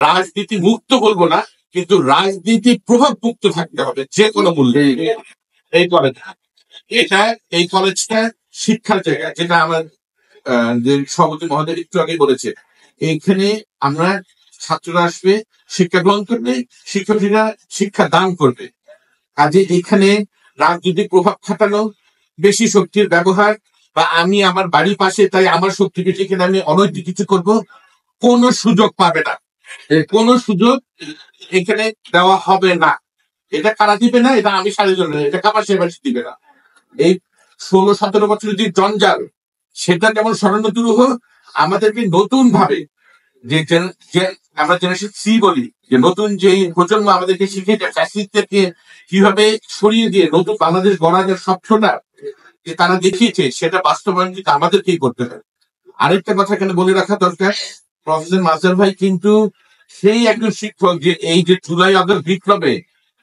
রাজনীতি মুক্ত বলবো না, কিন্তু রাজনীতি প্রভাব মুক্ত থাকতে হবে যে কোনো মূল্যে। এই কলেজ এটা এই কলেজটা শিক্ষার জায়গা, যেটা আমার যে সভাপতি মহোদয় একটু আগে বলেছে। এইখানে আমরা ছাত্ররা আসবে, শিক্ষা গ্রহণ করবে, শিক্ষার্থীরা শিক্ষা দান করবে। কাজে এখানে রাজনৈতিক প্রভাব খাটানো, বেশি শক্তির ব্যবহার, বা আমি আমার বাড়ির পাশে তাই আমার শক্তি বেশি এখানে আমি অনৈতিক কিছু করব, কোনো সুযোগ পাবে না। কোনো সুযোগ এখানে দেওয়া হবে না। এটা কারা দিবে না, এটা আমি সারি জন্য, এটা কাপাসিয়াবাসী দিবে না। এই 16-17 বছরের যে জঞ্জাল, সেটা যেমন সরানো দুরূহ, আমাদেরকে নতুন ভাবে যে আমরা জেনারেশন সি বলি, যে নতুন যে প্রজন্ম আমাদেরকে শিখিয়েছে ফ্যাসিস্টদেরকে কিভাবে সরিয়ে দিয়ে নতুন বাংলাদেশ গড়ার যে স্বপ্নটা যে তারা দেখিয়েছে, সেটা বাস্তবায়ন কিন্তু আমাদেরকেই করতে হবে। আরেকটা কথা এখানে বলে রাখা দরকার, প্রফেসর মাজহার ভাই কিন্তু সেই একজন শিক্ষক যে এই যে জুলাই আগস্ট বিপ্লবে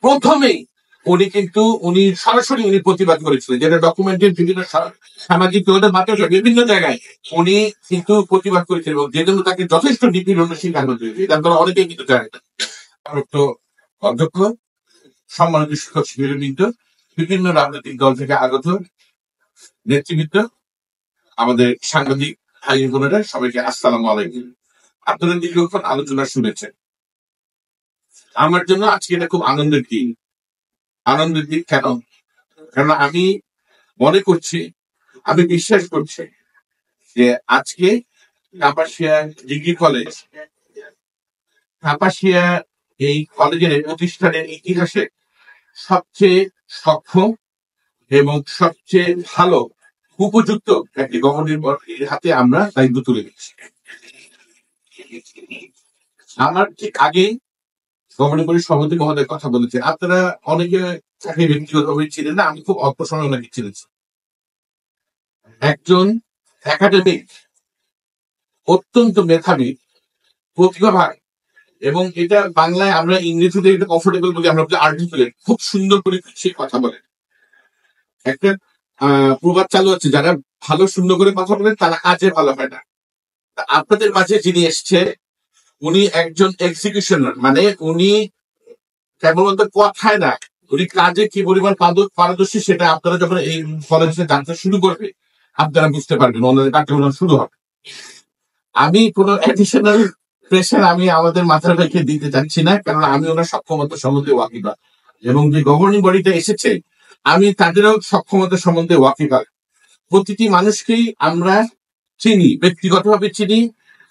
প্রথমেই উনি সরাসরি প্রতিবাদ করেছিলেন, যেটা ডকুমেন্টের বিভিন্ন সামাজিক যোগাযোগ মাধ্যমে বিভিন্ন জায়গায় উনি কিন্তু প্রতিবাদ করেছিলেন, এবং যে জন্য তাকে যথেষ্ট নিপীড়নের শিকার হতে হয়েছে। তারপরে অনেকেই কিন্তু জানে না। অধ্যক্ষ, সম্মানিত শিক্ষক শিবিরবৃন্দ, বিভিন্ন রাজনৈতিক দল থেকে আগত নেতৃবৃন্দ, আমাদের সাংবাদিক ভাই বোনেরা, সবাইকে আসসালামু আলাইকুম। আপনারা দীর্ঘক্ষণ আলোচনা শুনেছেন। আমার জন্য আজকে এটা খুব আনন্দের দিন। আনন্দের দিন কেন? কারণ আমি মনে করছি, আমি বিশ্বাস করছি যে আজকে কাপাসিয়া ডিগ্রি কলেজ, কাপাসিয়া এই কলেজের প্রতিষ্ঠানের ইতিহাসে সবচেয়ে সক্ষম এবং সবচেয়ে ভালো উপযুক্ত একটি গভর্নর বডির হাতে আমরা দায়িত্ব তুলে দিচ্ছি। আমার ঠিক আগেই গভর্নর বডির সভাপতি মহোদয় কথা বলেছে, আপনারা অনেকে তাকে ব্যক্তিগতভাবে ছিলেন না, আমি খুব অল্প সময় ওনাকে চিনেছি। একজন একাডেমিক, অত্যন্ত মেধাবী, প্রতিভাবান, এবং এটা বাংলায় আমরা ইংরেজিতে এটা কমফোর্টেবল বলি, আমরা আর্টিকুলেট, খুব সুন্দর করে সে কথা বলে। একটা প্রবাদ চালু আছে, যারা ভালো সুন্দর করে কথা বলেন তারা কাজে ভালো হয় না। আপনাদের মাঝে যিনি এসছে, উনি একজন এক্সিকিউশনার, মানে উনি কেবলমাত্র কথায় না, উনি কাজে কি পরিমাণ পারদর্শী সেটা আপনারা যখন এই কলেজে জানতে শুরু করবে আপনারা বুঝতে পারবেন, ওনাদের কার্যক্রম শুরু হবে। আমি কোনো অ্যাডিশনাল প্রেশার আমি আমাদের মাথার রেখে দিতে চাচ্ছি না, কারণ আমি ওনার সক্ষমতা সম্বন্ধে ওয়াকিবহাল, এবং যে গভর্নিং বডিটা এসেছে আমি তাদেরও সক্ষমতা সম্বন্ধে ওয়াকিবহাল। প্রতিটি মানুষকেই আমরা চিনি, ব্যক্তিগতভাবে চিনি,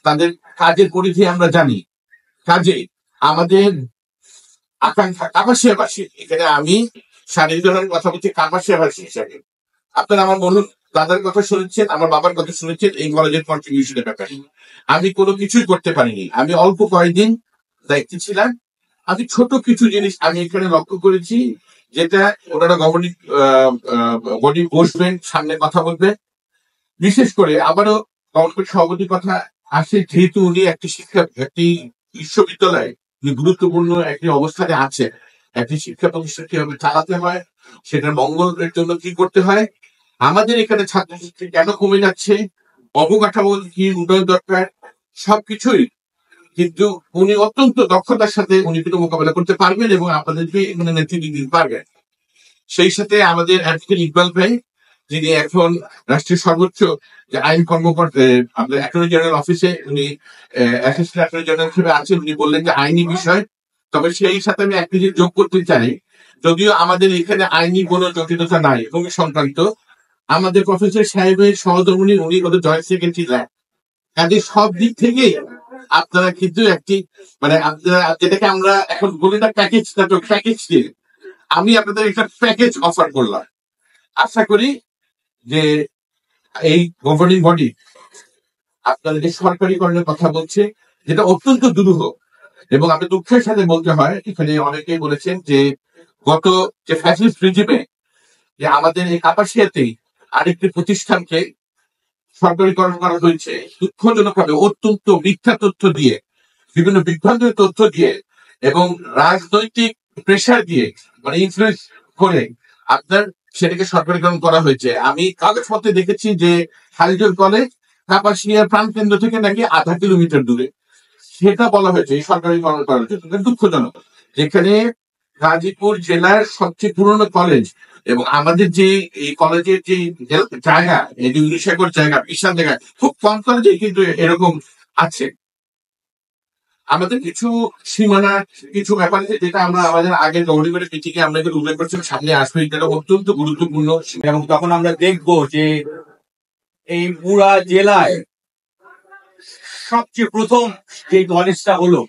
তাদের কাজের পরিধি আমরা জানি। কাজে আমাদের আকাঙ্ক্ষা কাপাসিয়াবাসী, এখানে আমি শারীরিক কথা বলছি কাপাসিয়াবাসী হিসাবে। আপনারা আমার বলুন, দাদার কথা শুনেছেন, আমার বাবার কথা শুনেছেন, এই কলেজের কন্ট্রিবিউশনের ব্যাপারে আমি কোনো কিছুই করতে পারিনি। আমি অল্প কয়েকদিন দায়িত্বে ছিলাম, আমি ছোট কিছু জিনিস আমি এখানে লক্ষ্য করেছি, যেটা ওনারা গভর্নিং বডি বসবেন, সামনে কথা বলবেন। বিশেষ করে আবারও গভর্নমেন্ট সভাপতির কথা আসে, যেহেতু উনি একটি বিশ্ববিদ্যালয়ে গুরুত্বপূর্ণ একটি অবস্থানে আছে, একটি শিক্ষা প্রতিষ্ঠান কিভাবে চালাতে হয়, সেটার মঙ্গলের জন্য কি করতে হয়, আমাদের এখানে ছাত্রছাত্রী কেন কমে যাচ্ছে, অবকাঠামো কি উন্নয়ন দরকার, সবকিছুই কিন্তু উনি অত্যন্ত দক্ষতার সাথে উনি কিন্তু মোকাবেলা করতে পারবেন, এবং আপনাদেরকে এখানে নেতৃত্ব দিতে পারবেন। সেই সাথে আমাদের অ্যাডভোকেট ইকবাল ভাই, যিনি এখন রাষ্ট্রীয় সর্বোচ্চ যে আইন কর্মকর্তা, আমাদের অ্যাটর্নি জেনারেল অফিসে উনি অ্যাসিস্ট্যান্ট অ্যাটর্নি জেনারেল হিসেবে আছেন, উনি বললেন যে আইনি বিষয়। তবে সেই সাথে আমি একটা জিনিস যোগ করতে চাই, যদিও আমাদের এখানে আইনি কোনো জটিলতা নাই ভূমি সংক্রান্ত, আমাদের প্রফেসর সাহেবের সহধর্মিণী উনি ওদের জয়েন্ট সেক্রেটারি ল্যাব, কাজে সব দিক থেকেই আপনারা কিন্তু একটি, মানে আপনারা যেটাকে আমরা এখন বলি না প্যাকেজ, প্যাকেজ দিয়ে আমি আপনাদের একটা প্যাকেজ অফার করলাম। আশা করি যে এই গভর্নিং বডি আপনাদের যে সরকারিকরণের কথা বলছে, যেটা অত্যন্ত দুরূহ, এবং আমি দুঃখের সাথে বলতে হয়, এখানে অনেকেই বলেছেন যে গত যে ফ্যাসিস্ট রেজিমে যে আমাদের এই কাপাসিয়াতেই আরেকটি প্রতিষ্ঠানকে সরকারিকরণ করা হয়েছে, দুঃখজনক ভাবে অত্যন্ত মিথ্যা তথ্য দিয়ে, বিভিন্ন বিভ্রান্তির তথ্য দিয়ে, এবং রাজনৈতিক প্রেশার দিয়ে, মানে ইনফ্লুয়েন্স করে আপনার সেটাকে সরকারিকরণ করা হয়েছে। আমি কাগজপত্রে দেখেছি যে খালিদুল কলেজ কাপাসিয়া প্রাণকেন্দ্র থেকে নাকি 0.5 কিলোমিটার দূরে। সেটা বলা হয়েছে এই সরকারিকরণ করার জন্য, কিন্তু দুঃখজনক। যেখানে গাজীপুর জেলার সবচেয়ে পুরনো কলেজ এবং আমাদের যে এই কলেজের যে জায়গা, এই যে 19 একর জায়গা, বিশাল জায়গা, খুব কম কলেজে কিন্তু এরকম আছে। আমাদের কিছু সীমানা, কিছু ব্যাপার আছে যেটা আমরা আমাদের আগে গৌরী করে পিটিকে আমরা এগুলো উল্লেখ করছিলাম, সামনে আসবে, এটা অত্যন্ত গুরুত্বপূর্ণ। এবং তখন আমরা দেখবো যে এই পুরা জেলায় সবচেয়ে প্রথম যে কলেজটা হলো,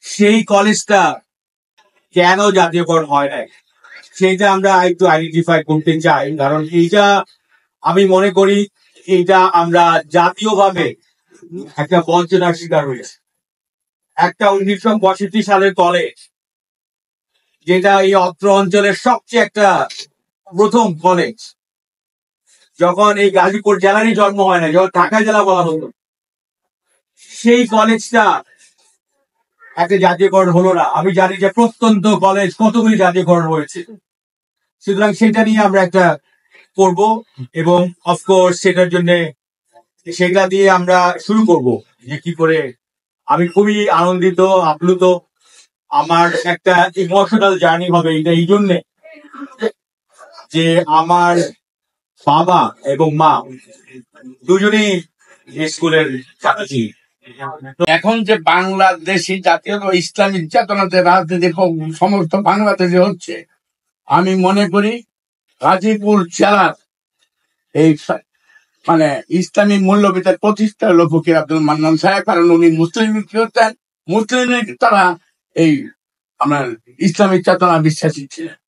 সেই কলেজটা কেন জাতীয়করণ হয় নাই সেইটা আমরা একটু আইডেন্টিফাই করতে চাই। কারণ এইটা আমি মনে করি এইটা আমরা জাতীয়ভাবে একটা বঞ্চনার শিকার হয়েছে। একটা 1965 সালের কলেজ, যেটা এই অত্র অঞ্চলের সবচেয়ে একটা প্রথম কলেজ, যখন এই গাজীপুর জেলারই জন্ম হয় না, যখন ঢাকা জেলা বলা হতো, সেই কলেজটা একটা জাতীয়করণ হলো না। আমি জানি যে প্রত্যন্ত কলেজ কতগুলি জাতীয়করণ হয়েছে, সুতরাং সেটা নিয়ে আমরা একটা করব এবং অফকোর্স সেটার জন্য সেগুলা দিয়ে আমরা শুরু করব যে কি করে। আমি খুবই আনন্দিত, আপ্লুত, আমার একটা ইমোশনাল জার্নি হবে এটা এই জন্যে যে আমার বাবা এবং মা দুজনেই স্কুলের ছাত্রী। এখন যে বাংলাদেশি জাতীয় ইসলামিক চেতনাতে রাজনীতি সমস্ত বাংলাদেশে হচ্ছে, আমি মনে করি গাজীপুর জেলার এই মানে ইসলামী মূল্যবিদের প্রতিষ্ঠা হলো ফকির আব্দুল মান্নান সাহেব। কারণ উনি মুসলিম কি হতেন, মুসলিম তারা এই আমার ইসলামিক চেতনা বিশ্বাসী ছিলেন।